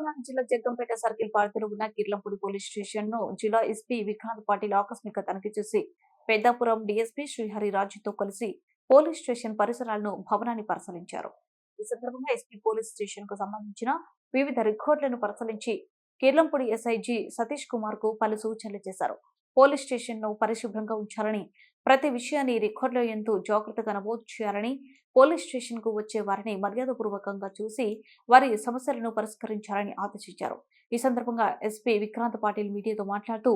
మహబూబ్నగర్ జిల్లా జగ్గంపేట సర్కిల్ పరిధిలో ఉన్న కిర్లంపూడి పోలీస్ స్టేషన్ ను జిల్లా ఎస్పీ విక్రాంత్ పాటిల్ ఆకస్మిక తనిఖీ చేసి పెద్దాపురం డీఎస్పీ శ్రీహరిరాజుతో కలిసి పోలీస్ స్టేషన్ పరిసరాలను భవనాన్ని పరిశీలించారు. ఈ సందర్భంగా ఎస్పీ పోలీస్ స్టేషన్ కు సంబంధించిన వివిధ రికార్డులను పరిశీలించి కిర్లంపూడి ఎస్ఐజీ సతీష్ కుమార్ కు పలు సూచనలు చేశారు. పోలీస్ స్టేషన్ ను పరిశుభ్రంగా ఉంచాలని, ప్రతి విషయాన్ని రికార్డులో ఎంతో జాగ్రత్తగా నమోదు చేయాలని, పోలీస్ స్టేషన్ కు వచ్చే వారిని మర్యాదపూర్వకంగా చూసి వారి సమస్యలను పరిష్కరించాలని ఆదేశించారు. ఈ సందర్భంగా ఎస్పీ విక్రాంత్ పాటిల్ మీడియాతో మాట్లాడుతూ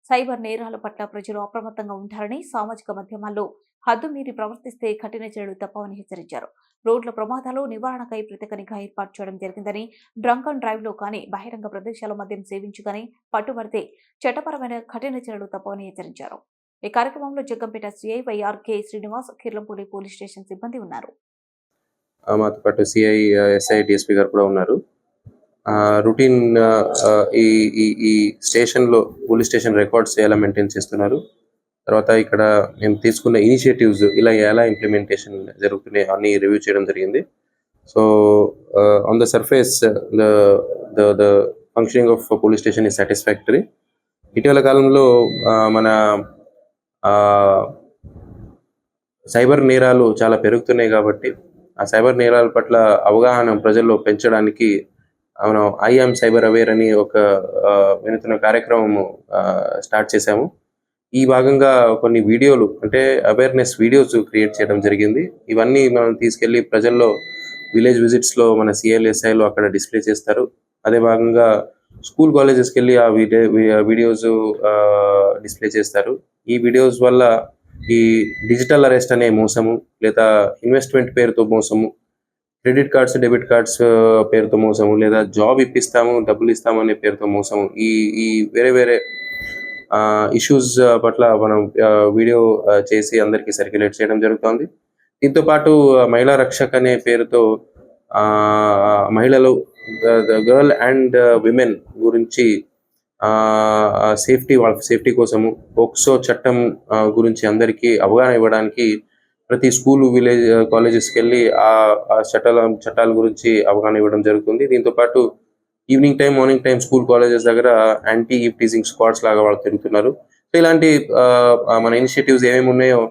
సైబర్ నేరాల పట్ల ప్రజలు అప్రమత్తంగా ఉంటారని, సామాజిక మాధ్యమాల్లో హద్దు మీరి ప్రవర్తిస్తే కఠిన చర్యలు తప్పవని హెచ్చరించారు. రోడ్ల ప్రమాదాలు నివారణకై ప్రత్యేక నిఘా ఏర్పాటు చేయడం జరిగిందని, డ్రంక్ అండ్ డ్రైవ్ లో కానీ బహిరంగ ప్రదేశాల మద్యం సేవించుగాని పట్టుబడితే చట్టపరమైన కఠిన చర్యలు తప్పవని హెచ్చరించారు. ఈ కార్యక్రమంలో Jaggampeta CI YRK Srinivas, Kirlampudi police station సిబ్బంది ఉన్నారు. మాతో పాటు సిఐ, ఎస్ఐ, డిఎస్పీ గారు కూడా ఉన్నారు. రొటీన్ ఈ స్టేషన్లో పోలీస్ స్టేషన్ రికార్డ్స్ ఎలా మెయింటైన్ చేస్తున్నారు, తర్వాత ఇక్కడ మేము తీసుకున్న ఇనిషియేటివ్స్ ఇలా ఎలా ఇంప్లిమెంటేషన్ జరుగుతున్నాయి అన్ని రివ్యూ చేయడం జరిగింది. So on the surface the functioning of police station is satisfactory. ఇటీవల కాలంలో మన సైబర్ నేరాలు చాలా పెరుగుతున్నాయి కాబట్టి ఆ సైబర్ నేరాల పట్ల అవగాహన ప్రజల్లో పెంచడానికి మనం ఐఎమ్ సైబర్ అవేర్ అని ఒక వినూత్న కార్యక్రమం స్టార్ట్ చేశాము. ఈ భాగంగా కొన్ని వీడియోలు అంటే అవేర్నెస్ వీడియోస్ క్రియేట్ చేయడం జరిగింది. ఇవన్నీ మనం తీసుకెళ్లి ప్రజల్లో విలేజ్ విజిట్స్లో మన సిఎల్ఎస్ఐలో అక్కడ డిస్ప్లే చేస్తారు. అదే భాగంగా స్కూల్ కాలేజెస్కి వెళ్ళి ఆ వీడియోస్ డిస్ప్లే చేస్తారు. ఈ వీడియోస్ వల్ల ఈ డిజిటల్ అరెస్ట్ అనే మోసము, లేదా ఇన్వెస్ట్మెంట్ పేరుతో మోసము, క్రెడిట్ కార్డ్స్, డెబిట్ కార్డ్స్ పేరుతో మోసము, లేదా జాబ్ ఇప్పిస్తాము, డబ్బులు ఇస్తాము అనే పేరుతో మోసము, ఈ వేరే వేరే ఇష్యూస్ పట్ల మనం వీడియో చేసి అందరికీ సర్క్యులేట్ చేయడం జరుగుతుంది. దీంతో పాటు మహిళా రక్షక్ అనే పేరుతో మహిళలు, గర్ల్ అండ్ విమెన్ గురించి వాళ్ళ సేఫ్టీ కోసము పోక్సో చట్టం గురించి అందరికీ అవగాహన ఇవ్వడానికి ప్రతి స్కూల్, విలేజ్, కాలేజెస్కి వెళ్ళి ఆ చట్టాల గురించి అవగాహన ఇవ్వడం జరుగుతుంది. దీంతో పాటు evening time, morning time school colleges దగ్గర యాంటీ టీజింగ్ స్క్వాడ్స్ లాగా వాళ్ళు తిరుగుతున్నారు. సో ఇలాంటి మన ఇనిషియేటివ్స్ ఏమేమి ఉన్నాయో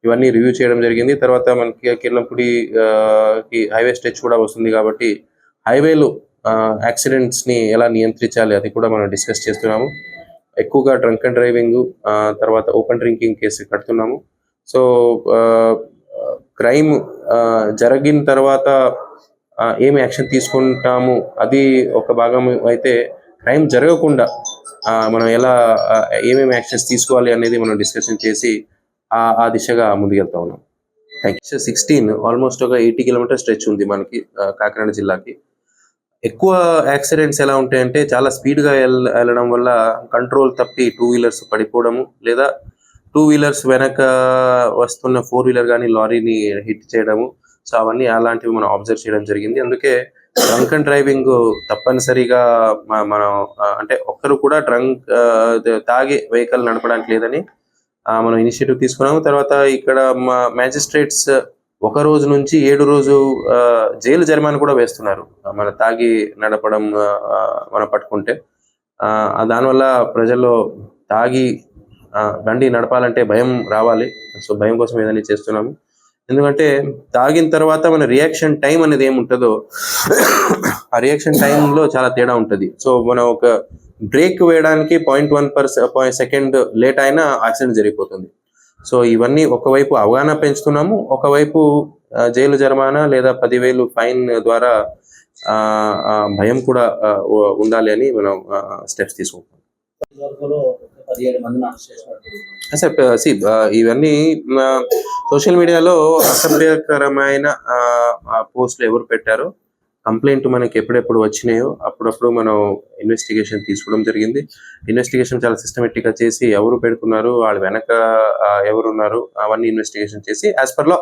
ఇవన్నీ రివ్యూ చేయడం జరిగింది. తర్వాత మనకి కిర్లంపూడి హైవే స్ట్రెచ్ కూడా వస్తుంది కాబట్టి హైవేలో యాక్సిడెంట్స్ని ఎలా నియంత్రించాలి అది కూడా మనం డిస్కస్ చేస్తున్నాము. ఎక్కువగా డ్రంక్ అండ్ డ్రైవింగ్, తర్వాత ఓపెన్ డ్రింకింగ్ కేసు కడుతున్నాము. సో క్రైమ్ జరిగిన తర్వాత ఏమి యాక్షన్ తీసుకుంటాము అది ఒక భాగం అయితే, క్రైమ్ జరగకుండా మనం ఎలా ఏమేమి యాక్షన్స్ తీసుకోవాలి అనేది మనం డిస్కషన్ చేసి ఆ దిశగా ముందుకెళ్తా ఉన్నాం. Thank you. 16 ఆల్మోస్ట్ ఒక 80 కిలోమీటర్ స్ట్రెచ్ ఉంది మనకి కాకినాడ జిల్లాకి. ఎక్కువ యాక్సిడెంట్స్ ఎలా ఉంటాయంటే చాలా స్పీడ్గా వెళ్ళడం వల్ల కంట్రోల్ తప్పి 2 వీలర్స్ పడిపోవడము, లేదా 2 వీలర్స్ వెనక వస్తున్న 4 వీలర్ కానీ లారీని హిట్ చేయడము. సో అవన్నీ అలాంటివి మనం అబ్జర్వ్ చేయడం జరిగింది. అందుకే డ్రంక్ అండ్ డ్రైవింగ్ తప్పనిసరిగా మనం అంటే ఒక్కరు కూడా తాగి వెహికల్ నడపడానికి లేదని మనం ఇనిషియేటివ్ తీసుకున్నాము. తర్వాత ఇక్కడ మ్యాజిస్ట్రేట్స్ 1 రోజు నుంచి 7 రోజు జైలు జరిమానా కూడా వేస్తున్నారు మన తాగి నడపడం మనం పట్టుకుంటే. దానివల్ల ప్రజల్లో తాగి బండి నడపాలంటే భయం రావాలి. సో భయం కోసం ఏదైనా చేస్తున్నాము. ఎందుకంటే తాగిన తర్వాత మన రియాక్షన్ టైం అనేది ఏముంటుందో ఆ రియాక్షన్ టైంలో చాలా తేడా ఉంటుంది. సో మనం ఒక బ్రేక్ వేయడానికి 0.1 సెకండ్ లేట్ అయినా యాక్సిడెంట్ జరిగిపోతుంది. సో ఇవన్నీ ఒకవైపు అవగాహన పెంచుతున్నాము, ఒకవైపు జైలు జరిమానా లేదా 10,000 ఫైన్ ద్వారా భయం కూడా ఉండాలి అని మనం స్టెప్స్ తీసుకుంటాం. ఇవన్నీ సోషల్ మీడియాలో అసభ్యకరమైన పోస్టులు ఎవరు పెట్టారో, కంప్లైంట్ మనకి ఎప్పుడెప్పుడు వచ్చినాయో అప్పుడప్పుడు మనం ఇన్వెస్టిగేషన్ తీసుకోవడం జరిగింది. ఇన్వెస్టిగేషన్ చాలా సిస్టమేటిక్గా చేసి ఎవరు పెడుతున్నారు, వాళ్ళ వెనక ఎవరున్నారు అవన్నీ ఇన్వెస్టిగేషన్ చేసి as per law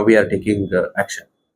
we are taking action.